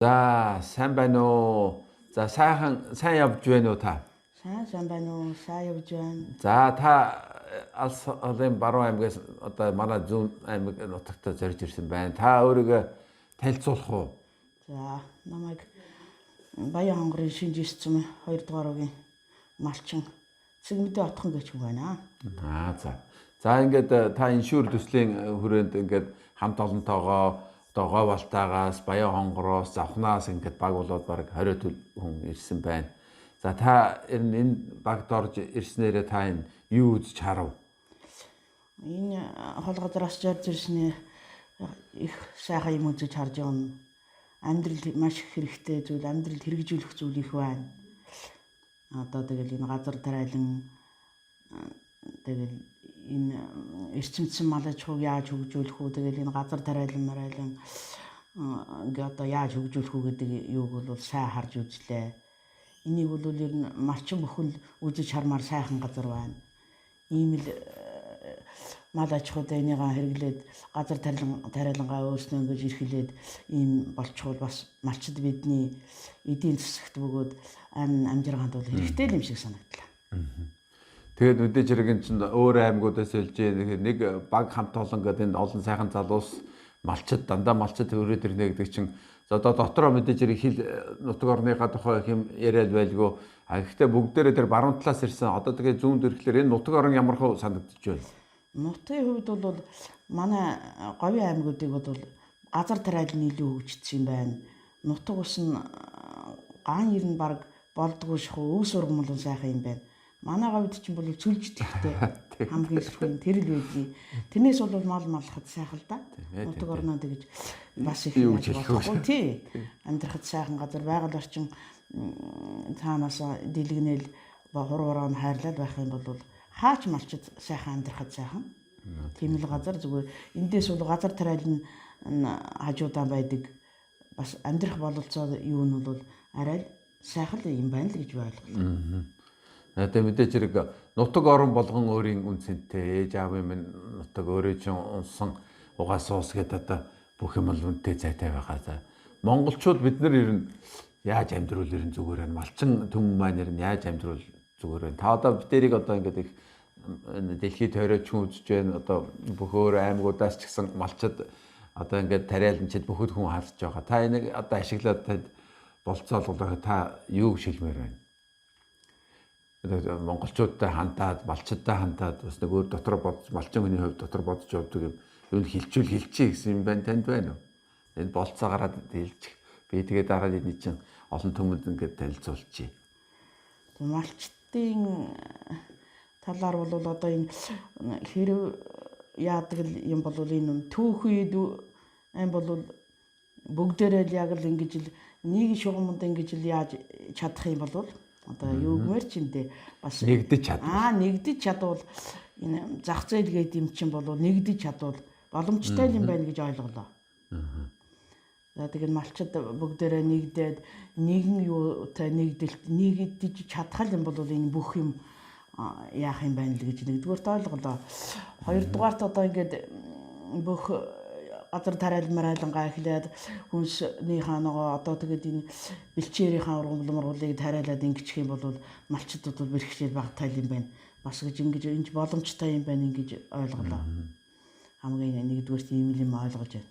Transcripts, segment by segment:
За сайн байна уу? За сайн явж байна уу та? Сайн байна уу? Сайн явж байна. За та алс олон баруун аймгаас одоо манай зүүн аймаг нутагтаа зорж ирсэн байна. Та өөрийгөө танилцуулах уу? За намайг Баян хонгорын шинжис цэм 2 дугаар үгийн малчин Цэгмэдэ отхон гэж хүн байна. За. За ингээд та иншүүр төслийн хүрээнд ингээд хамт олонтойгоо одоо говалтаагаас, Баян хонгороос, Завхнаас ингээд баг болоод баг 20 хүн ирсэн байна. За та энэ багт орж ирснээрээ та энэ юу үзэж харав? Энэ хол газраас зорж ирснээр их сайхан юм үзэж харж байгаа. Амьдрал маш их хэрэгтэй зүйл, амьдрал хэрэгжүүлэх зүйл их байна. Одоо тэгэл энэ газар тариалан тэгэл энэ эрчимцэн мал аж ахуйг яаж хөгжүүлэх үү, тэгэл энэ газар тариалан ингээ одоо яаж хөгжүүлэх үү гэдэг юуг бол сайн харж үзлээ. Энийг бол ер нь малчин бүхэн үзэж хармаар сайхан газар байна. Ийм л мал аж ахуйд энийг хэрэглээд газар тариалангаа өөрснөө ингэж эрхлээд ийм болчихвол бас малчид бидний эдийн засагт бөгөөд амжиргаанд бол хэрэгтэй юм шиг санагдлаа. Тэгээд мэдээж хэрэг энэ чинь өөр аймагуудаас илж нэг баг хамт олон гэдэг энэ олон сайхан залуус малчид дандаа малчид өрөөд ирнэ гэдэг чинь одоо дотроо мэдээж хэрэг хил нутаг орныхаа тухай хэм яриад байлгүй. Гэхдээ бүгдээрээ тэр баруун талаас ирсэн. Одоо тэгээ зүүн дэрхлэр энэ нутаг орон ямархуу санагдчих байна. Нутгийн хувьд бол манай говийн аймагуудыг бол газар тариалан илүү хөгжсөн юм байна. Нутаг ус нь ган ер нь баг болдгоо шахуу өв сургам бол сайхан юм байна. Манай говьд чинь бол цүлжтгэхтэй хамгийн сүрхэн тэр л байдгийг. Тэрнээс бол мал малхад сайхан л да. Нутаг орноо тэгж бас их юу гэж хэлэхгүй тий. Амьдрахад сайхан газар байгаль орчин цаанаас дэлгэнэл хуруураан хайрлал байх юм бол хаач малчид сайхан амьдрахад сайхан. Тийм л газар зүгээр эндээс бол газар тариалан хажуудаа байдаг. Бас амьдрах бололцоо юу нь бол арай сайхан юм байна л гэж бодлоо. Тэгээ мэдээж хэрэг нутаг орон болгон өөрийн үнцэнтэй ээж аавын минь нутаг өөрөө чинь унсан угаас уус гэдэг одоо бүх юм бол үнэтэй зайтай байгаа. За монголчууд бид нар ер нь яаж амьдруул ер нь зүгээр байна. Малчин түмэн маань ер нь яаж амьдруул зүгээр байна. Та одоо бидэрийг одоо ингээд их дэлхийд тойрооч хүн үзэж байна. Одоо бүх өөр аймагудаас ч гэсэн малчид одоо ингээд тариаланчид бүхэд хүн харж байгаа. Та энийг одоо ашиглаад болцоолголоо та юу шилмээр байна? Монголчуудтай хандаад, малчидтай хандаад бас нэг өөр дотор бодож, малчин хүний хувьд дотор бодож явдаг юм. Юу хэлчихье гэсэн юм байна танд байна уу? Энэ болцоо гараад хэлчих. Би тэгээ дараа нь чинь олон түмэнд ингээд танилцуулчих. Малчдын талаар бол одоо энэ хэрэг яадаг юм бол энэ түүхийд энэ бол бүгдээрээ л яг л ингэж нэг шугамд ингэж л яаж чадах юм бол одоо юу гэмээр ч юм дээ бас нэгдэж чадвал нэгдэж чадвал энэ зах зээл гэдэг юм чинь бол нэгдэж чадвал боломжтой юм байна гэж ойлголоо. За тэгээд малчид бүгдээрээ нэгдээд нэгэн юутай нэгдэж чадхал юм бол энэ бүх юм яах юм байна л гэж нэгдүгээрт ойлголоо. Хоёрдугаарт одоо ингээд бүх газар тариалмаралангаа эхлээд хүнснийхаа нөгөө одоо тэгээд энэ бэлчээрийнхаа ургамлыг тариалаад ингэчих юм бол малчидууд бол бэрхшээл багтай юм байна. Бас гэж ингэж энэ боломжтой юм байна ингэж ойлголоо. Хамгийн нэгдүгээрт ийм юм ойлгож байна.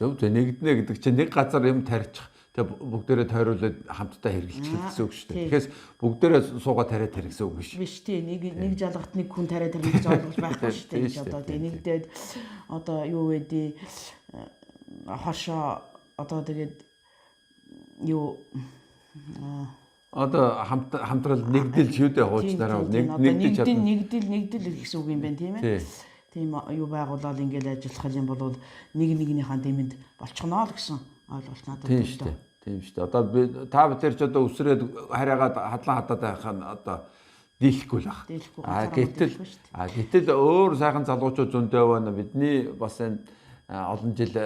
Зөв нэгднэ гэдэг чинь нэг газар юм тарьчих. Тэгээ бүгдээрээ тойруулаад хамтдаа хэрэгжилчих гэсэн үг шүү дээ. Тэгэхээр бүгдээрээ суугаа тариад тарих гэсэн үг биш. Биш тий нэг жалгат нэг хүн тариад тарих гэж ойлгож байхгүй шүү дээ. Одоо тий нэгдээд одоо юу вэ хошоо одоо тэгээд юу одоо хамтрал нэгдэл шүүдэ хуучнараа нэгдэл гэсэн үг юм байна тийм ээ. Тийм юу байгуулаад ингээд ажиллах юм бол нэг нэгнийхээ дэмэнд болчихно л гэсэн ойлголт надад байна. Тийм шүү дээ. Одоо та бид ч одоо өсрээд хараагаад хадлан хадаад байх нь одоо дийлэхгүй л баг. Гэтэл өөр сайхан залуучууд зөндөө байна. Бидний бас энэ олон жил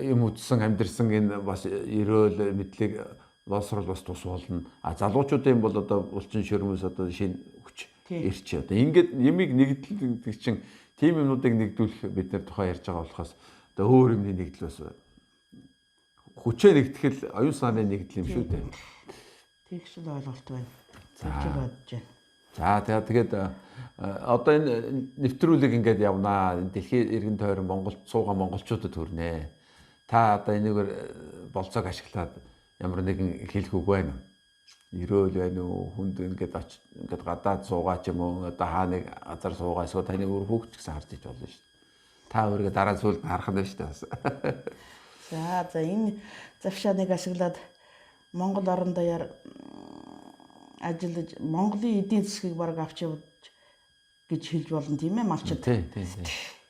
юм үтсэн амьдэрсэн энэ бас өрөөл мэдлэг боловсрол бас тус болно. Залуучуудын бол одоо булчин шөрмөс одоо шинэ хүч ирч одоо ингээд ямиг нэгдэл чинь тийм юмнуудыг нэгдүүлэх бид нар тухайн ярьж байгаа болохоос одоо өөр юмны нэгдэл бас хүчээ нэгтгэл оюун санааны нэгдэл юм шүү дээ. Тэгш л ойлголт байна. Тэгж бодож байна. За тэгээд одоо энэ нэвтрүүлэг ингээд явнаа. Дэлхийн эргэн тойрон Монголд суугаа монголчуудад хүрнэ. Та одоо энэгээр болцоог ашиглаад ямар нэгэн хэлэх үг байна уу? Ирөөл байна уу? Хүнд ингээд гадаад суугаа ч юм уу одоо хаа нэг газар суугаа эсвэл таны өөр хүүхд гэсэн харж иж болно шүү дээ. Та өөрийгөө дараа сүүлд харах нь шүү дээ. За энэ завшааныг ашиглаад Монгол орон даяар ажиллаж Монголын эдийн засгийг бараг авч явж гэж хэлж болно тийм ээ малчид. Тийм.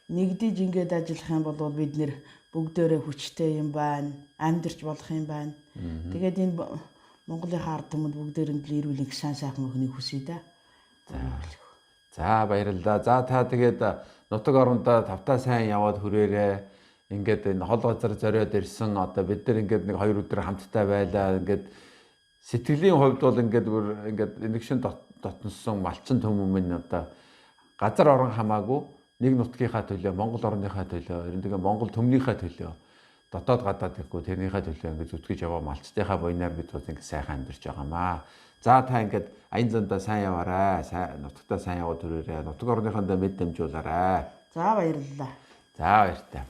Нэгдэж ингээд ажиллах юм бол бид нэр бүгдээрээ хүчтэй юм байна. Амьдарч болох юм байна. Тэгээд энэ Монголын ард түмэнд бүгдээрээ эрүүл их сайхан өхнийг хүсье да. За баярлалаа. За та тэгээд нутаг орондоо тавтаа сайн яваад хүрээрээ. Ингээд энэ хол газар зориод ирсэн одоо бид нар ингээд нэг 2 өдөр хамтдаа байлаа. Ингээд сэтгэлийн хувьд бол ингээд нэгшин дотносон малчин төмөмн одоо газар орон хамаагүй нэг нутгийнхаа төлөө, Монгол орныхаа төлөө, ер нь тэгээ Монгол төмнийхээ төлөө дотоод гадаад гэхгүй тэрнийхээ төлөө ингээд зүтгэж яваа малчтынхаа буйнаар бид бол ингээд сайхан амьдарч байгаамаа. За та ингээд аян зандаа сайн яваарай. Нутагтаа сайн яваад хүрээрээ. Нутаг орныхондоо мэд дамжуулаарай. За баярлалаа. За баяртай.